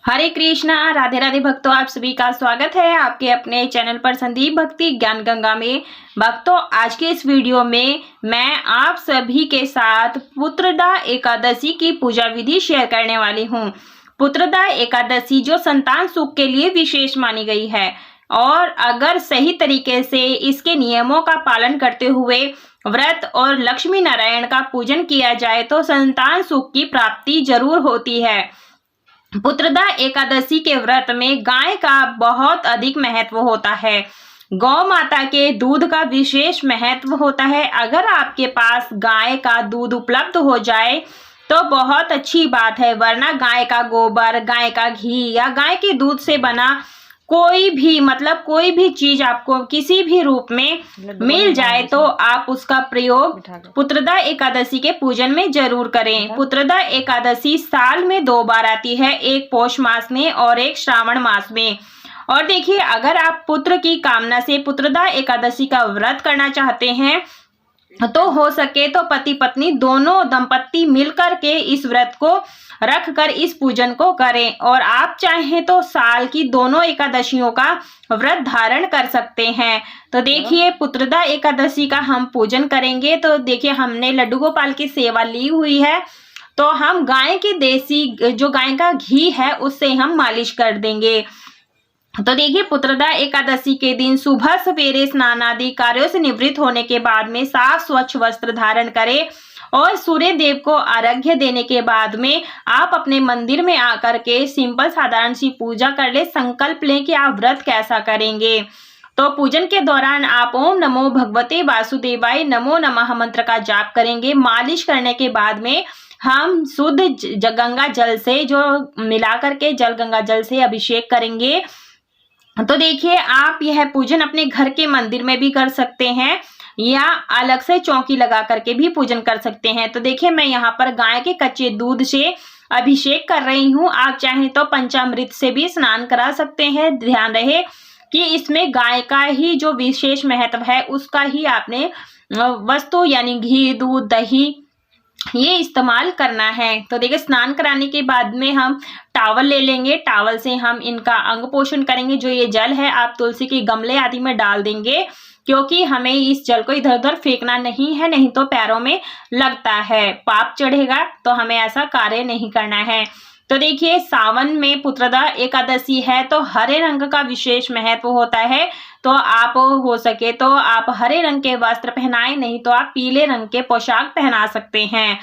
हरे कृष्णा, राधे राधे भक्तों, आप सभी का स्वागत है आपके अपने चैनल पर संदीप भक्ति ज्ञान गंगा में। भक्तों, आज के इस वीडियो में मैं आप सभी के साथ पुत्रदा एकादशी की पूजा विधि शेयर करने वाली हूँ। पुत्रदा एकादशी जो संतान सुख के लिए विशेष मानी गई है और अगर सही तरीके से इसके नियमों का पालन करते हुए व्रत और लक्ष्मी नारायण का पूजन किया जाए तो संतान सुख की प्राप्ति जरूर होती है। पुत्रदा एकादशी के व्रत में गाय का बहुत अधिक महत्व होता है। गौ माता के दूध का विशेष महत्व होता है। अगर आपके पास गाय का दूध उपलब्ध हो जाए तो बहुत अच्छी बात है, वरना गाय का गोबर, गाय का घी या गाय के दूध से बना कोई भी चीज आपको किसी भी रूप में मिल जाए तो आप उसका प्रयोग पुत्रदा एकादशी के पूजन में जरूर करें। पुत्रदा एकादशी साल में 2 बार आती है, एक पौष मास में और एक श्रावण मास में। और देखिए, अगर आप पुत्र की कामना से पुत्रदा एकादशी का व्रत करना चाहते हैं तो हो सके तो पति पत्नी दोनों दंपत्ति मिलकर के इस व्रत को रख कर इस पूजन को करें और आप चाहें तो साल की दोनों एकादशियों का व्रत धारण कर सकते हैं। तो देखिए, पुत्रदा एकादशी का हम पूजन करेंगे। तो देखिए, हमने लड्डू गोपाल की सेवा ली हुई है, तो हम गाय के देसी जो गाय का घी है उससे हम मालिश कर देंगे। तो देखिए, पुत्रदा एकादशी के दिन सुबह सवेरे स्नान आदि कार्यों से निवृत्त होने के बाद में साफ स्वच्छ वस्त्र धारण करें और सूर्य देव को अर्घ्य देने के बाद में आप अपने मंदिर में आकर के सिंपल साधारण सी पूजा कर ले। संकल्प लें कि आप व्रत कैसा करेंगे। तो पूजन के दौरान आप ओम नमो भगवते वासुदेवाय नमो नमः मंत्र का जाप करेंगे। मालिश करने के बाद में हम शुद्ध गंगा जल से जो मिला करके गंगा जल से अभिषेक करेंगे। तो देखिए, आप यह पूजन अपने घर के मंदिर में भी कर सकते हैं या अलग से चौकी लगा करके भी पूजन कर सकते हैं। तो देखिए, मैं यहाँ पर गाय के कच्चे दूध से अभिषेक कर रही हूँ। आप चाहें तो पंचामृत से भी स्नान करा सकते हैं। ध्यान रहे कि इसमें गाय का ही जो विशेष महत्व है उसका ही आपने वस्तु यानी घी, दूध, दही ये इस्तेमाल करना है। तो देखिए, स्नान कराने के बाद में हम टावल ले लेंगे। टावल से हम इनका अंग पोषण करेंगे। जो ये जल है आप तुलसी के गमले आदि में डाल देंगे, क्योंकि हमें इस जल को इधर उधर फेंकना नहीं है, नहीं तो पैरों में लगता है, पाप चढ़ेगा। तो हमें ऐसा कार्य नहीं करना है। तो देखिए, सावन में पुत्रदा एकादशी है तो हरे रंग का विशेष महत्व होता है। तो आप हो सके तो आप हरे रंग के वस्त्र पहनाएं, नहीं तो आप पीले रंग के पोशाक पहना सकते हैं।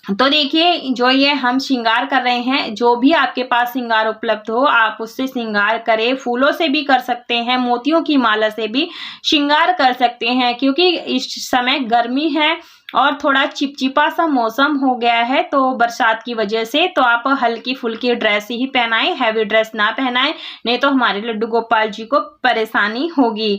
तो देखिए, जो ये हम श्रृंगार कर रहे हैं, जो भी आपके पास श्रृंगार उपलब्ध हो आप उससे श्रृंगार करें। फूलों से भी कर सकते हैं, मोतियों की माला से भी श्रृंगार कर सकते हैं, क्योंकि इस समय गर्मी है और थोड़ा चिपचिपा सा मौसम हो गया है तो बरसात की वजह से। तो आप हल्की फुल्की ड्रेस ही पहनाएं, हैवी ड्रेस ना पहनाएं, नहीं तो हमारे लड्डू गोपाल जी को परेशानी होगी।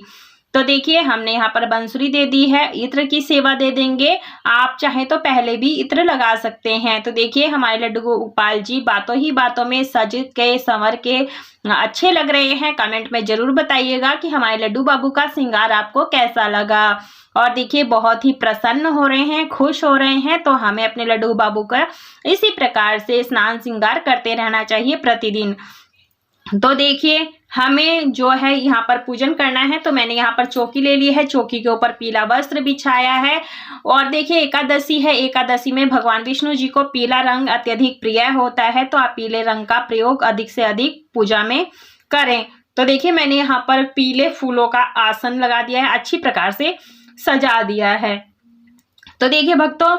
तो देखिए, हमने यहाँ पर बंसुरी दे दी है। इत्र की सेवा दे देंगे। आप चाहे तो पहले भी इत्र लगा सकते हैं। तो देखिए, हमारे लड्डू गोपाल जी बातों ही बातों में सज के संवर के अच्छे लग रहे हैं। कमेंट में जरूर बताइएगा कि हमारे लड्डू बाबू का श्रृंगार आपको कैसा लगा। और देखिए, बहुत ही प्रसन्न हो रहे हैं, खुश हो रहे हैं। तो हमें अपने लड्डू बाबू का इसी प्रकार से स्नान श्रृंगार करते रहना चाहिए प्रतिदिन। तो देखिए, हमें जो है यहाँ पर पूजन करना है। तो मैंने यहाँ पर चौकी ले ली है, चौकी के ऊपर पीला वस्त्र बिछाया है। और देखिए, एकादशी है, एकादशी में भगवान विष्णु जी को पीला रंग अत्यधिक प्रिय होता है, तो आप पीले रंग का प्रयोग अधिक से अधिक पूजा में करें। तो देखिए, मैंने यहाँ पर पीले फूलों का आसन लगा दिया है, अच्छी प्रकार से सजा दिया है। तो देखिए भक्तों,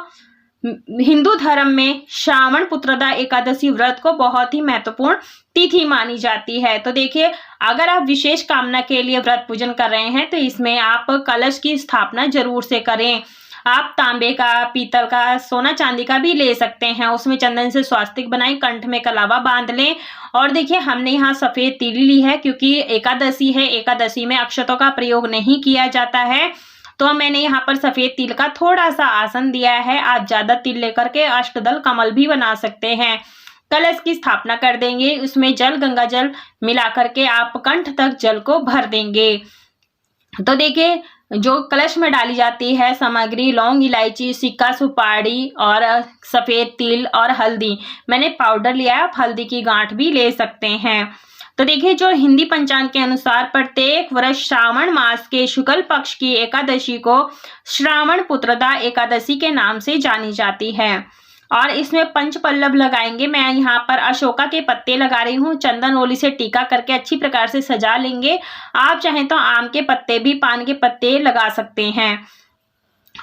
हिंदू धर्म में श्रावण पुत्रदा एकादशी व्रत को बहुत ही महत्वपूर्ण तिथि मानी जाती है। तो देखिए, अगर आप विशेष कामना के लिए व्रत पूजन कर रहे हैं तो इसमें आप कलश की स्थापना जरूर से करें। आप तांबे का, पीतल का, सोना चांदी का भी ले सकते हैं। उसमें चंदन से स्वास्तिक बनाएं, कंठ में कलावा बांध लें। और देखिए, हमने यहाँ सफेद तिल ली है, क्योंकि एकादशी है, एकादशी में अक्षतों का प्रयोग नहीं किया जाता है। तो मैंने यहाँ पर सफेद तिल का थोड़ा सा आसन दिया है। आप ज्यादा तिल लेकर के अष्टदल कमल भी बना सकते हैं। कलश की स्थापना कर देंगे, उसमें गंगा जल मिला करके आप कंठ तक जल को भर देंगे। तो देखिए, जो कलश में डाली जाती है सामग्री, लौंग, इलायची, सिक्का, सुपारी और सफ़ेद तिल और हल्दी। मैंने पाउडर लिया है, आप हल्दी की गांठ भी ले सकते हैं। तो देखिए, जो हिंदी पंचांग के अनुसार प्रत्येक वर्ष श्रावण मास के शुक्ल पक्ष की एकादशी को श्रावण पुत्रदा एकादशी के नाम से जानी जाती है। और इसमें पंचपल्लव लगाएंगे। मैं यहाँ पर अशोका के पत्ते लगा रही हूँ। चंदन ओली से टीका करके अच्छी प्रकार से सजा लेंगे। आप चाहें तो आम के पत्ते भी, पान के पत्ते लगा सकते हैं।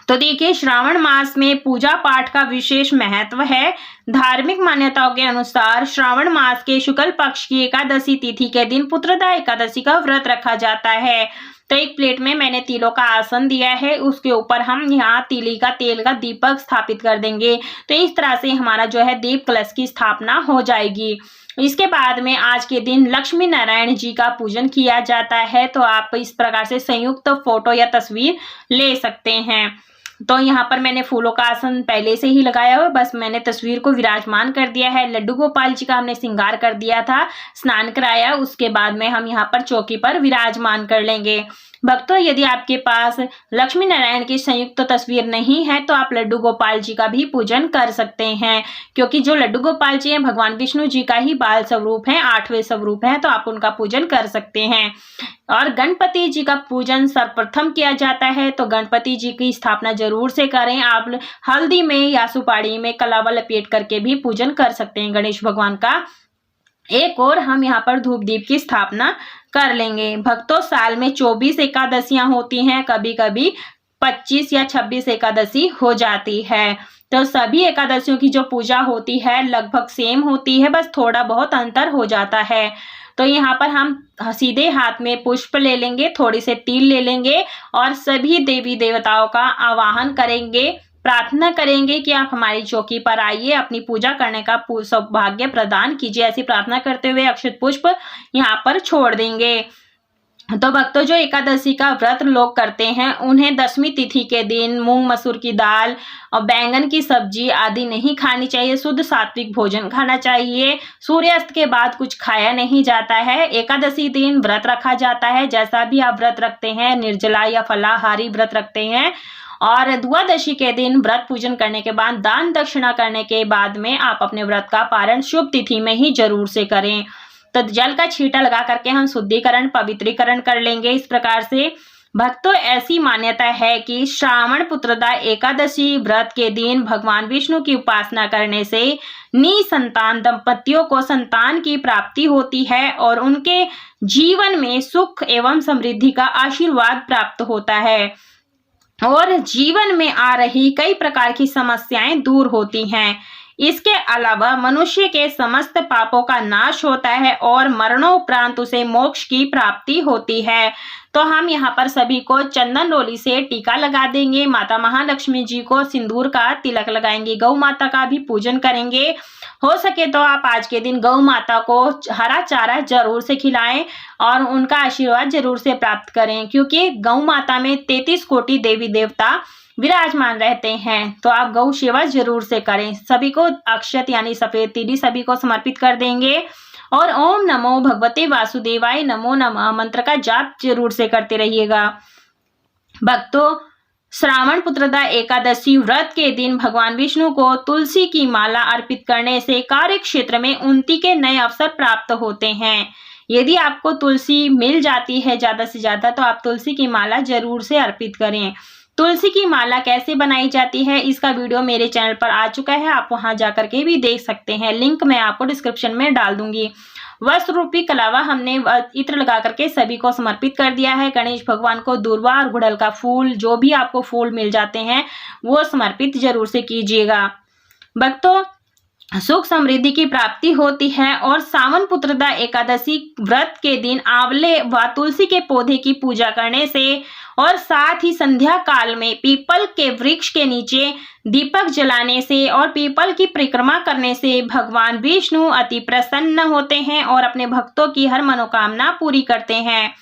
तो देखिए, श्रावण मास में पूजा पाठ का विशेष महत्व है। धार्मिक मान्यताओं के अनुसार श्रावण मास के शुक्ल पक्ष की एकादशी तिथि के दिन पुत्रदा एकादशी का व्रत रखा जाता है। तो एक प्लेट में मैंने तिलों का आसन दिया है, उसके ऊपर हम यहाँ तिली का तेल का दीपक स्थापित कर देंगे। तो इस तरह से हमारा जो है दीप कलश की स्थापना हो जाएगी। इसके बाद में आज के दिन लक्ष्मी नारायण जी का पूजन किया जाता है। तो आप इस प्रकार से संयुक्त फोटो या तस्वीर ले सकते हैं। तो यहाँ पर मैंने फूलों का आसन पहले से ही लगाया हुआ, बस मैंने तस्वीर को विराजमान कर दिया है। लड्डू गोपाल जी का हमने श्रृंगार कर दिया था, स्नान कराया, उसके बाद में हम यहाँ पर चौकी पर विराजमान कर लेंगे। भक्तों, यदि आपके पास लक्ष्मी नारायण की संयुक्त तस्वीर नहीं है तो आप लड्डू गोपाल जी का भी पूजन कर सकते हैं, क्योंकि जो लड्डू गोपाल जी हैं भगवान विष्णु जी का ही बाल स्वरूप है, 8वें स्वरूप है, तो आप उनका पूजन कर सकते हैं। और गणपति जी का पूजन सर्वप्रथम किया जाता है, तो गणपति जी की स्थापना जरूर से करें। आप हल्दी में या सुपारी में कलावा लपेट करके भी पूजन कर सकते हैं गणेश भगवान का। एक और हम यहाँ पर धूप दीप की स्थापना कर लेंगे। भक्तों, साल में 24 एकादशियां होती हैं, कभी कभी 25 या 26 एकादशी हो जाती है। तो सभी एकादशियों की जो पूजा होती है लगभग सेम होती है, बस थोड़ा बहुत अंतर हो जाता है। तो यहाँ पर हम सीधे हाथ में पुष्प ले लेंगे, थोड़ी से तिल ले लेंगे और सभी देवी देवताओं का आवाहन करेंगे, प्रार्थना करेंगे कि आप हमारी चौकी पर आइए, अपनी पूजा करने का सौभाग्य प्रदान कीजिए। ऐसी प्रार्थना करते हुए अक्षत पुष्प यहाँ पर छोड़ देंगे। तो भक्तों, जो एकादशी का व्रत लोग करते हैं उन्हें दशमी तिथि के दिन मूंग मसूर की दाल और बैंगन की सब्जी आदि नहीं खानी चाहिए। शुद्ध सात्विक भोजन खाना चाहिए। सूर्यास्त के बाद कुछ खाया नहीं जाता है। एकादशी दिन व्रत रखा जाता है। जैसा भी आप व्रत रखते हैं, निर्जला या फलाहारी व्रत रखते हैं, और द्वादशी के दिन व्रत पूजन करने के बाद दान दक्षिणा करने के बाद में आप अपने व्रत का पारण शुभ तिथि में ही जरूर से करें। तो जल का छींटा लगा करके हम शुद्धिकरण, पवित्रीकरण कर लेंगे। इस प्रकार से भक्तों, ऐसी मान्यता है कि श्रावण पुत्रदा एकादशी व्रत के दिन भगवान विष्णु की उपासना करने से निसंतान दंपतियों को संतान की प्राप्ति होती है और उनके जीवन में सुख एवं समृद्धि का आशीर्वाद प्राप्त होता है और जीवन में आ रही कई प्रकार की समस्याएं दूर होती हैं। इसके अलावा मनुष्य के समस्त पापों का नाश होता है और मरणोपरांत उसे मोक्ष की प्राप्ति होती है। तो हम यहाँ पर सभी को चंदन रोली से टीका लगा देंगे। माता महालक्ष्मी जी को सिंदूर का तिलक लगाएंगे। गौ माता का भी पूजन करेंगे। हो सके तो आप आज के दिन गौ माता को हरा चारा जरूर से खिलाएं और उनका आशीर्वाद जरूर से प्राप्त करें, क्योंकि गौ माता में 33 कोटि देवी देवता विराजमान रहते हैं। तो आप गौ सेवा जरूर से करें। सभी को अक्षत यानी सफेद तिली सभी को समर्पित कर देंगे और ओम नमो भगवते वासुदेवाय नमो नमः मंत्र का जाप जरूर से करते रहिएगा। भक्तों, श्रावण पुत्रदा एकादशी व्रत के दिन भगवान विष्णु को तुलसी की माला अर्पित करने से कार्य क्षेत्र में उन्नति के नए अवसर प्राप्त होते हैं। यदि आपको तुलसी मिल जाती है ज्यादा से ज्यादा तो आप तुलसी की माला जरूर से अर्पित करें। तुलसी की माला कैसे बनाई जाती है इसका वीडियो मेरे चैनल पर आ चुका है, आप वहां जाकर के भी देख सकते हैं। लिंक मैं आपको डिस्क्रिप्शन में डाल दूंगी। वस्त्र रूपी कलावा हमने इत्र लगा करके सभी को समर्पित कर दिया है। गणेश भगवान को दूर्वा और गुड़हल का फूल, जो भी आपको फूल मिल जाते हैं वो समर्पित जरूर से कीजिएगा। भक्तों, सुख समृद्धि की प्राप्ति होती है और सावन पुत्रदा एकादशी व्रत के दिन आंवले व तुलसी के पौधे की पूजा करने से और साथ ही संध्या काल में पीपल के वृक्ष के नीचे दीपक जलाने से और पीपल की परिक्रमा करने से भगवान विष्णु अति प्रसन्न होते हैं और अपने भक्तों की हर मनोकामना पूरी करते हैं।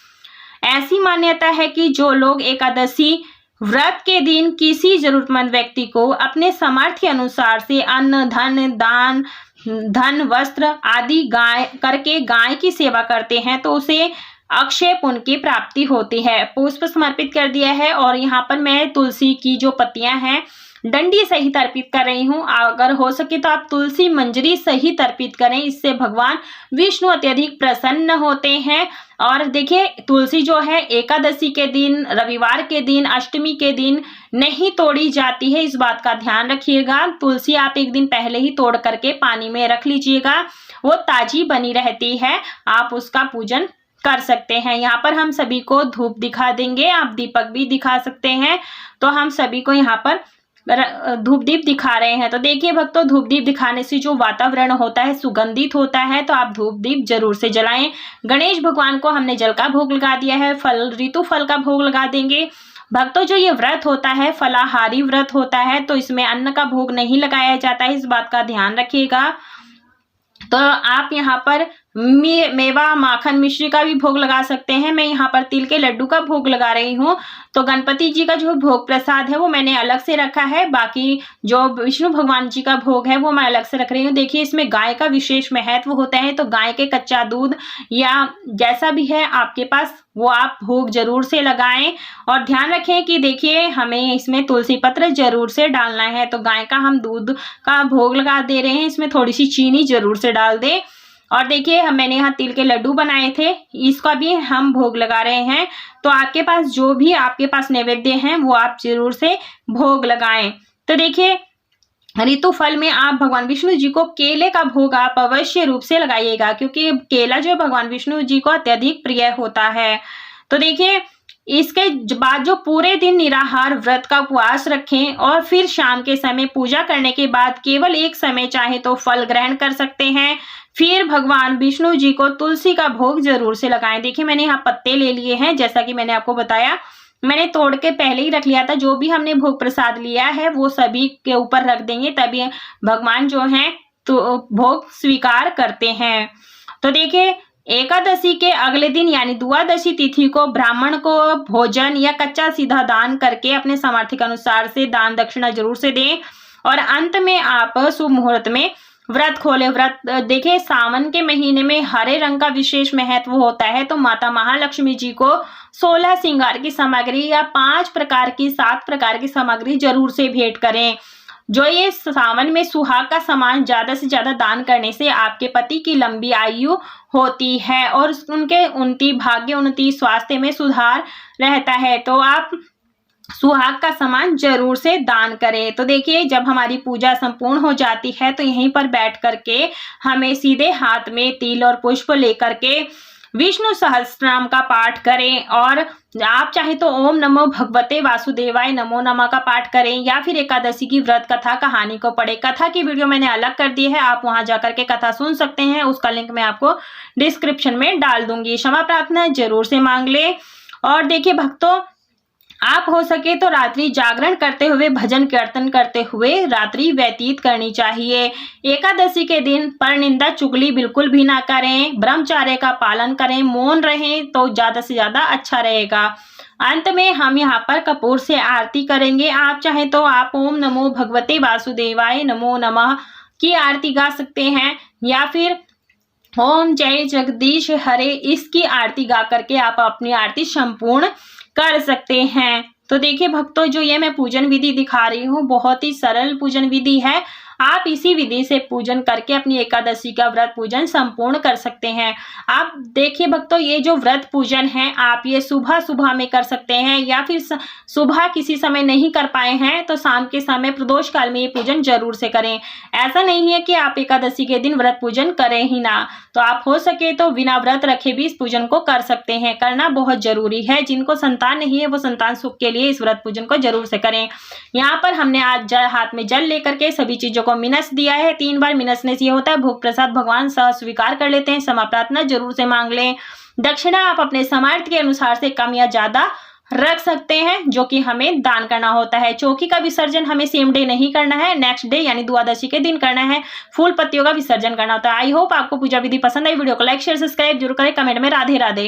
ऐसी मान्यता है कि जो लोग एकादशी व्रत के दिन किसी जरूरतमंद व्यक्ति को अपने सामर्थ्य अनुसार से अन्न, धन, दान, धन, वस्त्र आदि गाय की सेवा करते हैं तो उसे अक्षय पुण्य की प्राप्ति होती है। पुष्प समर्पित कर दिया है और यहाँ पर मैं तुलसी की जो पत्तियां हैं डंडी सहित अर्पित कर रही हूँ। अगर हो सके तो आप तुलसी मंजरी सहित अर्पित करें, इससे भगवान विष्णु अत्यधिक प्रसन्न होते हैं। और देखिए तुलसी जो है एकादशी के दिन, रविवार के दिन, अष्टमी के दिन नहीं तोड़ी जाती है, इस बात का ध्यान रखिएगा। तुलसी आप एक दिन पहले ही तोड़ करके पानी में रख लीजिएगा, वो ताजी बनी रहती है, आप उसका पूजन कर सकते हैं। यहाँ पर हम सभी को धूप दिखा देंगे, आप दीपक भी दिखा सकते हैं। तो हम सभी को यहाँ पर धूप दीप दिखा रहे हैं। तो देखिए भक्तों, धूप दीप दिखाने से जो वातावरण होता है सुगंधित होता है, तो आप धूप दीप जरूर से जलाएं। गणेश भगवान को हमने जल का भोग लगा दिया है, फल ऋतु फल का भोग लगा देंगे। भक्तों जो ये व्रत होता है फलाहारी व्रत होता है, तो इसमें अन्न का भोग नहीं लगाया जाता है, इस बात का ध्यान रखिएगा। तो आप यहाँ पर मेवा, माखन, मिश्री का भी भोग लगा सकते हैं। मैं यहाँ पर तिल के लड्डू का भोग लगा रही हूँ। तो गणपति जी का जो भोग प्रसाद है वो मैंने अलग से रखा है, बाकी जो विष्णु भगवान जी का भोग है वो मैं अलग से रख रही हूँ। देखिए इसमें गाय का विशेष महत्व होता है, तो गाय के कच्चा दूध या जैसा भी है आपके पास वो आप भोग जरूर से लगाएं। और ध्यान रखें कि देखिए हमें इसमें तुलसी पत्र जरूर से डालना है। तो गाय का हम दूध का भोग लगा दे रहे हैं, इसमें थोड़ी सी चीनी जरूर से डाल दें। और देखिए मैंने यहाँ तिल के लड्डू बनाए थे, इसका भी हम भोग लगा रहे हैं। तो आपके पास जो भी आपके पास नैवेद्य हैं वो आप जरूर से भोग लगाएं। तो देखिए ऋतु फल में आप भगवान विष्णु जी को केले का भोग आप अवश्य रूप से लगाइएगा, क्योंकि केला जो है भगवान विष्णु जी को अत्यधिक प्रिय होता है। तो देखिए इसके बाद जो पूरे दिन निराहार व्रत का उपवास रखें और फिर शाम के समय पूजा करने के बाद केवल एक समय चाहे तो फल ग्रहण कर सकते हैं। फिर भगवान विष्णु जी को तुलसी का भोग जरूर से लगाएं। देखिए मैंने यहाँ पत्ते ले लिए हैं, जैसा कि मैंने आपको बताया, मैंने तोड़ के पहले ही रख लिया था। जो भी हमने भोग प्रसाद लिया है वो सभी के ऊपर रख देंगे, तभी भगवान जो हैं तो भोग स्वीकार करते हैं। तो देखिए एकादशी के अगले दिन यानी द्वादशी तिथि को ब्राह्मण को भोजन या कच्चा सीधा दान करके अपने सामर्थ्य के अनुसार से दान दक्षिणा जरूर से दें। और अंत में आप शुभ मुहूर्त में व्रत खोले। व्रत देखिए सावन के महीने में हरे रंग का विशेष महत्व होता है, तो माता महालक्ष्मी जी को 16 श्रृंगार की सामग्री या 5 प्रकार की 7 प्रकार की सामग्री जरूर से भेंट करें। जो ये सावन में सुहाग का सामान ज्यादा से ज्यादा दान करने से आपके पति की लंबी आयु होती है और उनके उन्नति भाग्य, उन्नति, स्वास्थ्य में सुधार रहता है। तो आप सुहाग का सामान जरूर से दान करें। तो देखिए जब हमारी पूजा संपूर्ण हो जाती है तो यहीं पर बैठ करके हमें सीधे हाथ में तिल और पुष्प लेकर के विष्णु सहस्त्रनाम का पाठ करें। और आप चाहे तो ओम नमो भगवते वासुदेवाय नमो नमः का पाठ करें, या फिर एकादशी की व्रत कथा कहानी को पढ़े। कथा की वीडियो मैंने अलग कर दी है, आप वहां जाकर के कथा सुन सकते हैं, उसका लिंक मैं आपको डिस्क्रिप्शन में डाल दूंगी। क्षमा प्रार्थना जरूर से मांग ले। और देखिए भक्तों, आप हो सके तो रात्रि जागरण करते हुए, भजन कीर्तन करते हुए रात्रि व्यतीत करनी चाहिए। एकादशी के दिन परनिंदा चुगली बिल्कुल भी ना करें, ब्रह्मचर्य का पालन करें, मौन रहें तो ज्यादा से ज्यादा अच्छा रहेगा। अंत में हम यहाँ पर कपूर से आरती करेंगे। आप चाहें तो आप ओम नमो भगवते वासुदेवाय नमो नमः की आरती गा सकते हैं, या फिर ओम जय जगदीश हरे इसकी आरती गा करके आप अपनी आरती संपूर्ण कर सकते हैं। तो देखिए भक्तों, जो ये मैं पूजन विधि दिखा रही हूँ बहुत ही सरल पूजन विधि है। आप इसी विधि से पूजन करके अपनी एकादशी का व्रत पूजन संपूर्ण कर सकते हैं। आप देखिए भक्तों, ये जो व्रत पूजन है आप ये सुबह सुबह में कर सकते हैं, या फिर सुबह किसी समय नहीं कर पाए हैं तो शाम के समय प्रदोष काल में ये पूजन जरूर से करें। ऐसा नहीं है कि आप एकादशी के दिन व्रत पूजन करें ही ना, तो आप हो सके तो बिना व्रत रखे भी इस पूजन को कर सकते हैं। करना बहुत जरूरी है। जिनको संतान नहीं है वो संतान सुख के लिए इस व्रत पूजन को जरूर से करें। यहाँ पर हमने आज हाथ में जल लेकर के सभी चीजों को मिनस दिया है। 3 बार मिनसने से ये होता है भोग प्रसाद भगवान सह स्वीकार कर लेते हैं। क्षमा प्रार्थना जरूर से मांग लें। दक्षिणा आप अपने सामर्थ्य के अनुसार से कम या ज्यादा रख सकते हैं, जो कि हमें दान करना होता है। चौकी का विसर्जन हमें सेम डे नहीं करना है, नेक्स्ट डे यानी द्वादशी के दिन करना है। फूल पत्तियों का विसर्जन करना होता है। आई होप आपको पूजा विधि पसंद आई। वीडियो को लाइक शेयर सब्सक्राइब जरूर करें। कमेंट में राधे राधे।